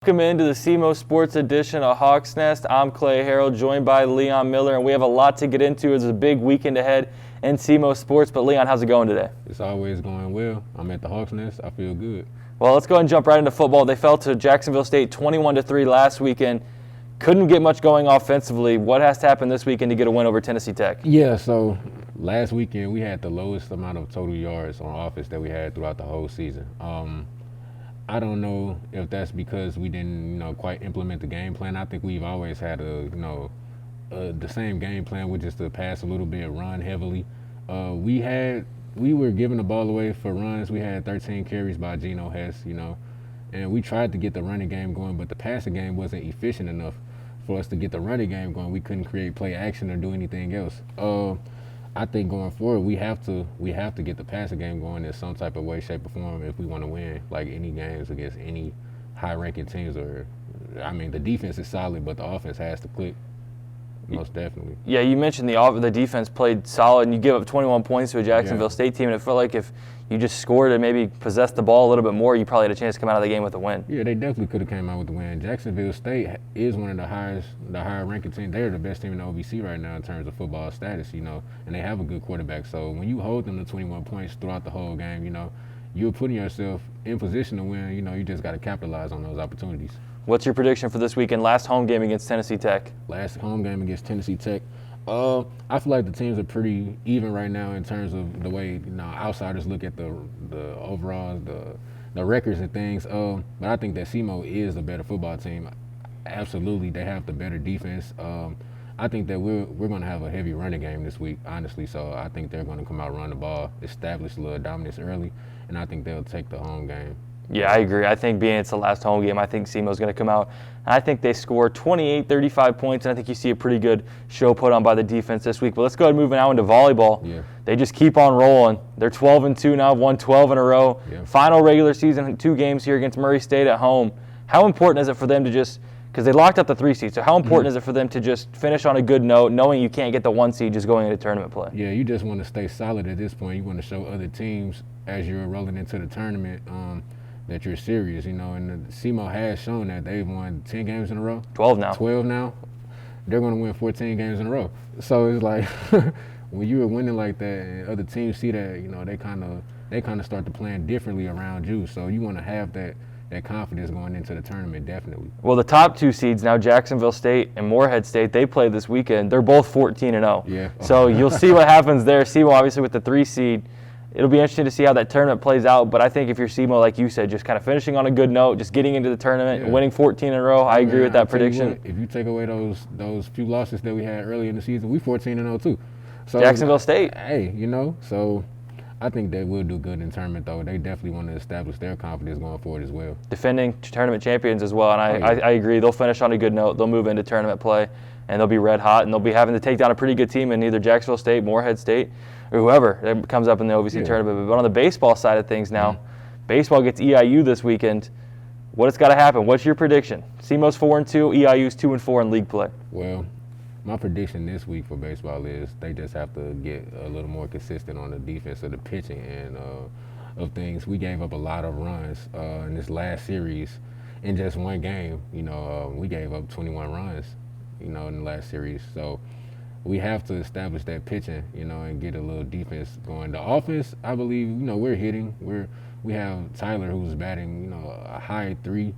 Welcome into the SEMO Sports edition of Hawks Nest. I'm Clay Harrell, joined by Leon Miller, and we have a lot to get into. It's a big weekend ahead in SEMO Sports. But Leon, how's it going today? It's always going well. I'm at the Hawks Nest. I feel good. Well, let's go ahead and jump right into football. They fell to Jacksonville State 21-3 last weekend. Couldn't get much going offensively. What has to happen this weekend to get a win over Tennessee Tech? Yeah, so last weekend we had the lowest amount of total yards on offense that we had throughout the whole season. I don't know if that's because we didn't, quite implement the game plan. I think we've always had the same game plan, which is to pass a little bit, run heavily. We were giving the ball away for runs. We had 13 carries by Geno Hess, and we tried to get the running game going, but the passing game wasn't efficient enough for us to get the running game going. We couldn't create play action or do anything else. I think going forward, we have to get the passing game going in some type of way, shape, or form if we want to win, like any games against any high-ranking teams. The defense is solid, but the offense has to click, most definitely. Yeah, you mentioned the defense played solid, and you give up 21 points to a Jacksonville State team, and it felt like if you just scored and maybe possessed the ball a little bit more, you probably had a chance to come out of the game with a win. Yeah, they definitely could have came out with the win. Jacksonville State is one of the higher ranking teams. They're the best team in the OVC right now in terms of football status, and they have a good quarterback. So when you hold them to 21 points throughout the whole game, you're putting yourself in position to win. You just got to capitalize on those opportunities. What's your prediction for this weekend? Last home game against Tennessee Tech. Last home game against Tennessee Tech. I feel like the teams are pretty even right now in terms of the way outsiders look at the overall the records and things. But I think that SEMO is a better football team. Absolutely, they have the better defense. I think that we're going to have a heavy running game this week, honestly. So I think they're going to come out, run the ball, establish a little dominance early, and I think they'll take the home game. Yeah, I agree. I think being it's the last home game, I think SEMO's going to come out. And I think they score 28, 35 points, and I think you see a pretty good show put on by the defense this week. But let's go ahead and move now into volleyball. Yeah. They just keep on rolling. They're 12-2 now, won 12 in a row. Yeah. Final regular season 2 games here against Murray State at home. How important is it for them to just – because they locked up the 3 seed, so how important is it for them to just finish on a good note, knowing you can't get the 1 seed just going into tournament play? Yeah, you just want to stay solid at this point. You want to show other teams as you're rolling into the tournament that you're serious, and the SEMO has shown that they've won 10 games in a row. 12 now. 12 now. They're going to win 14 games in a row. So it's like when you're winning like that and other teams see that, they kind of start to plan differently around you. So you want to have that confidence going into the tournament, definitely. Well, the top 2 seeds now, Jacksonville State and Morehead State, they play this weekend. They're both 14-0. Yeah. So you'll see what happens there. SEMO, obviously, with the 3 seed. It'll be interesting to see how that tournament plays out, but I think if you're SEMO, like you said, just kind of finishing on a good note, just getting into the tournament, winning 14 in a row, I agree with that prediction. If you take away those few losses that we had early in the season, we 14-0 too. So Jacksonville State. Hey, so I think they will do good in the tournament, though. They definitely want to establish their confidence going forward as well. Defending tournament champions as well, and I agree. They'll finish on a good note. They'll move into tournament play, and they'll be red hot, and they'll be having to take down a pretty good team in either Jacksonville State, Morehead State, or whoever that comes up in the OVC tournament. But on the baseball side of things now, baseball gets EIU this weekend. What's got to happen? What's your prediction? SEMO's 4-2, EIU's 2-4 in league play. Well, my prediction this week for baseball is they just have to get a little more consistent on the defense of the pitching and of things. We gave up a lot of runs in this last series in just one game. We gave up 21 runs, in the last series. So we have to establish that pitching, and get a little defense going. The offense, I believe, we're hitting. We have Tyler, who's batting, a high 3.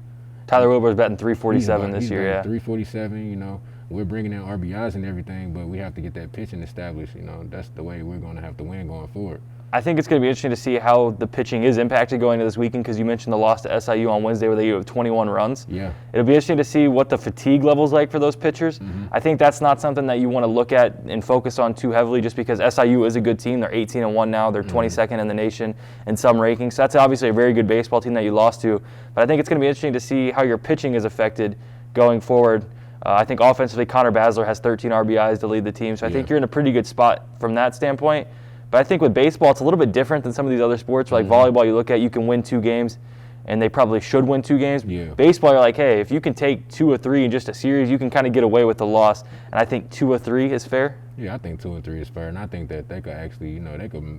Tyler Wilbur's batting 347 this year, yeah. 347, We're bringing in RBIs and everything, but we have to get that pitching established. That's the way we're going to have to win going forward. I think it's going to be interesting to see how the pitching is impacted going into this weekend, because you mentioned the loss to SIU on Wednesday where they gave up 21 runs. Yeah. It'll be interesting to see what the fatigue level's like for those pitchers. I think that's not something that you want to look at and focus on too heavily, just because SIU is a good team. They're 18-1 now. They're 22nd in the nation in some rankings. So that's obviously a very good baseball team that you lost to. But I think it's going to be interesting to see how your pitching is affected going forward. I think offensively, Connor Basler has 13 RBIs to lead the team. So I think you're in a pretty good spot from that standpoint. But I think with baseball, it's a little bit different than some of these other sports. Like volleyball, you look at, you can win 2 games, and they probably should win 2 games. Yeah. Baseball, you're like, hey, if you can take 2 or 3 in just a series, you can kind of get away with the loss. And I think 2 or 3 is fair. Yeah, I think 2 and 3 is fair, and I think that they could actually,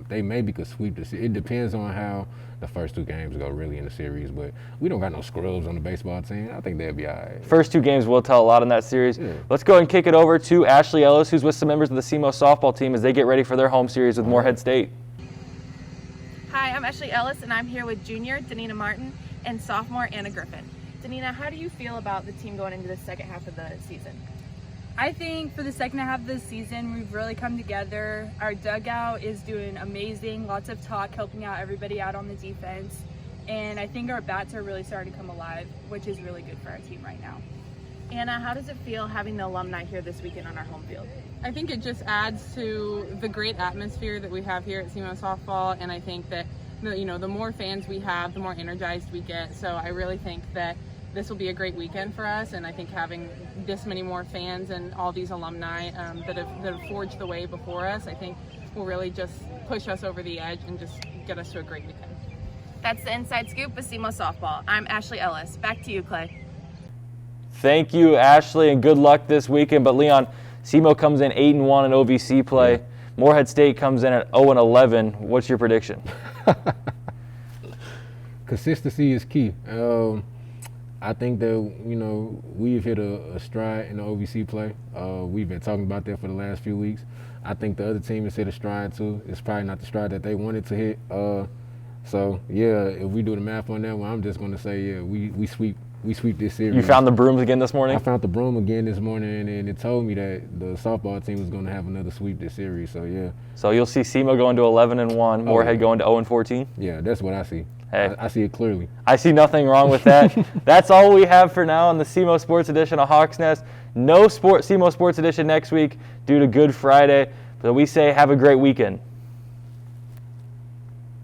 they maybe could sweep the series. It depends on how the first 2 games go really in the series, but we don't got no scrubs on the baseball team. I think they'll be all right. First 2 games will tell a lot in that series. Yeah. Let's go and kick it over to Ashley Ellis, who's with some members of the SEMO Softball team as they get ready for their home series with Morehead State. Hi, I'm Ashley Ellis, and I'm here with junior Danina Martin and sophomore Anna Griffin. Danina, how do you feel about the team going into the second half of the season? I think for the second half of the season, we've really come together. Our dugout is doing amazing, lots of talk, helping out everybody out on the defense. And I think our bats are really starting to come alive, which is really good for our team right now. Anna, how does it feel having the alumni here this weekend on our home field? I think it just adds to the great atmosphere that we have here at SEMO Softball, and I think that the more fans we have, the more energized we get. So I really think that this will be a great weekend for us, and I think having this many more fans and all these alumni that have forged the way before us, I think will really just push us over the edge and just get us to a great weekend. That's the Inside Scoop with SEMO Softball. I'm Ashley Ellis. Back to you, Clay. Thank you, Ashley, and good luck this weekend. But Leon, SEMO comes in 8-1 in OVC play. Yeah. Morehead State comes in at 0-11. What's your prediction? Consistency is key. I think that, we've hit a stride in the OVC play. We've been talking about that for the last few weeks. I think the other team has hit a stride too. It's probably not the stride that they wanted to hit. So, if we do the math on that one, I'm just going to say, we sweep this series. You found the brooms again this morning? I found the broom again this morning, and it told me that the softball team was going to have another sweep this series. So, yeah. So you'll see SEMO going to 11-1, Morehead going to 0-14? Yeah, that's what I see. Hey, I see it clearly. I see nothing wrong with that. That's all we have for now on the SEMO Sports Edition of Hawks Nest. No SEMO Sports Edition next week due to Good Friday. But we say have a great weekend.